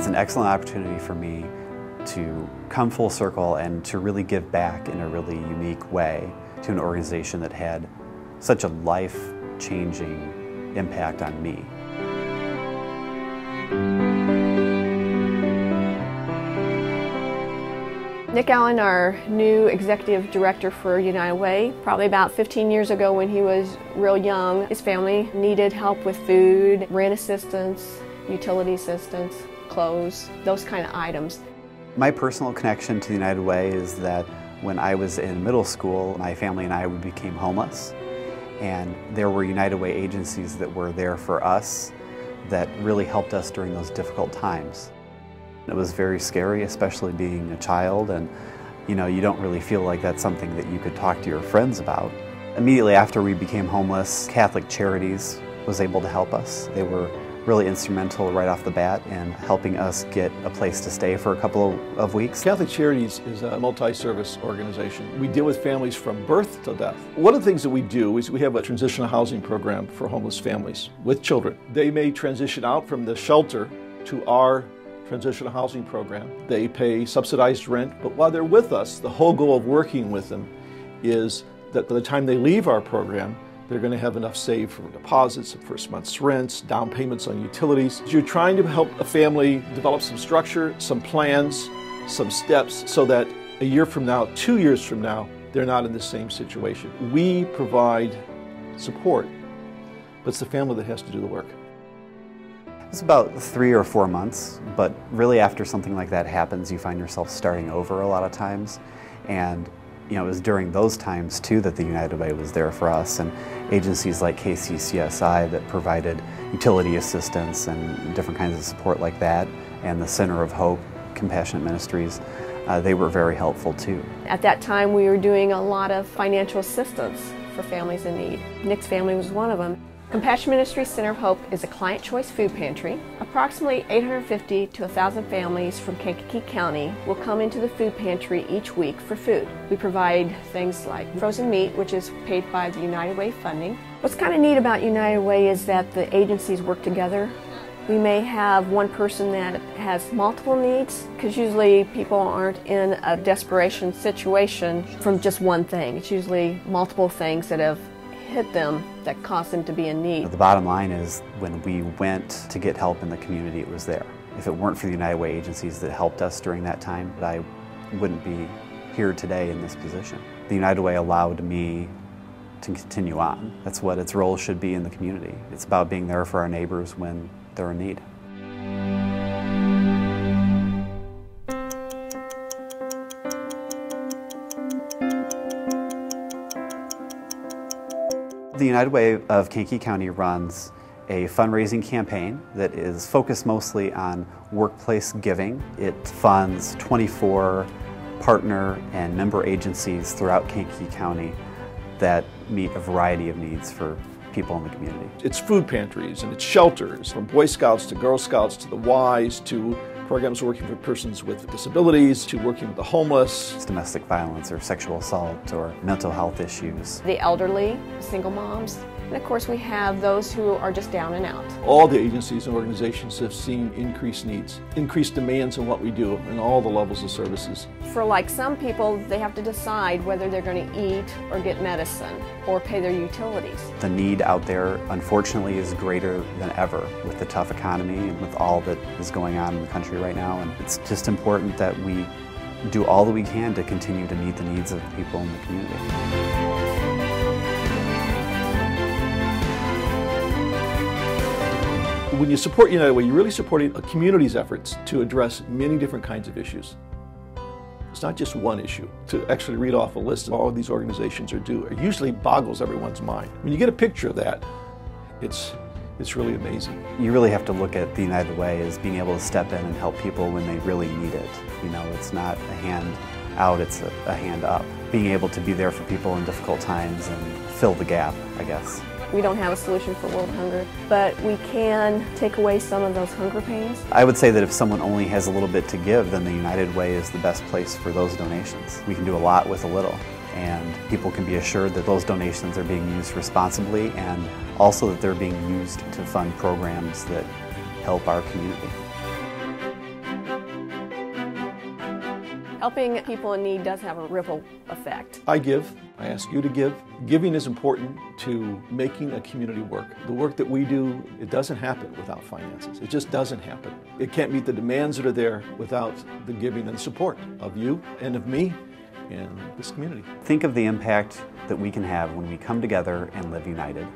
It's an excellent opportunity for me to come full circle and to really give back in a really unique way to an organization that had such a life-changing impact on me. Nick Allen, our new executive director for United Way, probably about 15 years ago when he was real young, his family needed help with food, rent assistance, utility assistance, clothes, those kind of items. My personal connection to the United Way is that when I was in middle school, my family and I became homeless, and there were United Way agencies that were there for us that really helped us during those difficult times. It was very scary, especially being a child, and you don't really feel like that's something that you could talk to your friends about. Immediately after we became homeless, Catholic Charities was able to help us. They were really instrumental right off the bat in helping us get a place to stay for a couple of weeks. Catholic Charities is a multi-service organization. We deal with families from birth to death. One of the things that we do is we have a transitional housing program for homeless families with children. They may transition out from the shelter to our transitional housing program. They pay subsidized rent, but while they're with us, the whole goal of working with them is that by the time they leave our program, they're going to have enough saved for deposits, first month's rents, down payments on utilities. You're trying to help a family develop some structure, some plans, some steps, so that a year from now, 2 years from now, they're not in the same situation. We provide support, but it's the family that has to do the work. It's about 3 or 4 months, but really after something like that happens, you find yourself starting over a lot of times. And it was during those times too that the United Way was there for us, and agencies like KCCSI that provided utility assistance and different kinds of support like that, and the Center of Hope, Compassionate Ministries, they were very helpful too. At that time we were doing a lot of financial assistance for families in need. Nick's family was one of them. Compassion Ministries Center of Hope is a client choice food pantry. Approximately 850 to 1,000 families from Kankakee County will come into the food pantry each week for food. We provide things like frozen meat, which is paid by the United Way funding. What's kind of neat about United Way is that the agencies work together. We may have one person that has multiple needs, because usually people aren't in a desperation situation from just one thing. It's usually multiple things that have hit them that caused them to be in need. The bottom line is, when we went to get help in the community, it was there. If it weren't for the United Way agencies that helped us during that time, I wouldn't be here today in this position. The United Way allowed me to continue on. That's what its role should be in the community. It's about being there for our neighbors when they're in need. The United Way of Kankakee County runs a fundraising campaign that is focused mostly on workplace giving. It funds 24 partner and member agencies throughout Kankakee County that meet a variety of needs for people in the community. It's food pantries and it's shelters, from Boy Scouts to Girl Scouts to the Ys to programs working for persons with disabilities to working with the homeless. It's domestic violence or sexual assault or mental health issues. The elderly, single moms, and of course we have those who are just down and out. All the agencies and organizations have seen increased needs, increased demands on what we do in all the levels of services. For like some people, they have to decide whether they're going to eat or get medicine or pay their utilities. The need out there, unfortunately, is greater than ever with the tough economy and with all that is going on in the country right now. And it's just important that we do all that we can to continue to meet the needs of the people in the community. When you support United Way, you're really supporting a community's efforts to address many different kinds of issues. It's not just one issue. To actually read off a list of all of these organizations are due, it usually boggles everyone's mind. When you get a picture of that, it's really amazing. You really have to look at the United Way as being able to step in and help people when they really need it. It's not a hand out, it's a hand up. Being able to be there for people in difficult times and fill the gap, I guess. We don't have a solution for world hunger, but we can take away some of those hunger pains. I would say that if someone only has a little bit to give, then the United Way is the best place for those donations. We can do a lot with a little, and people can be assured that those donations are being used responsibly, and also that they're being used to fund programs that help our community. Helping people in need does have a ripple effect. I give. I ask you to give. Giving is important to making a community work. The work that we do, it doesn't happen without finances. It just doesn't happen. It can't meet the demands that are there without the giving and support of you and of me and this community. Think of the impact that we can have when we come together and live united.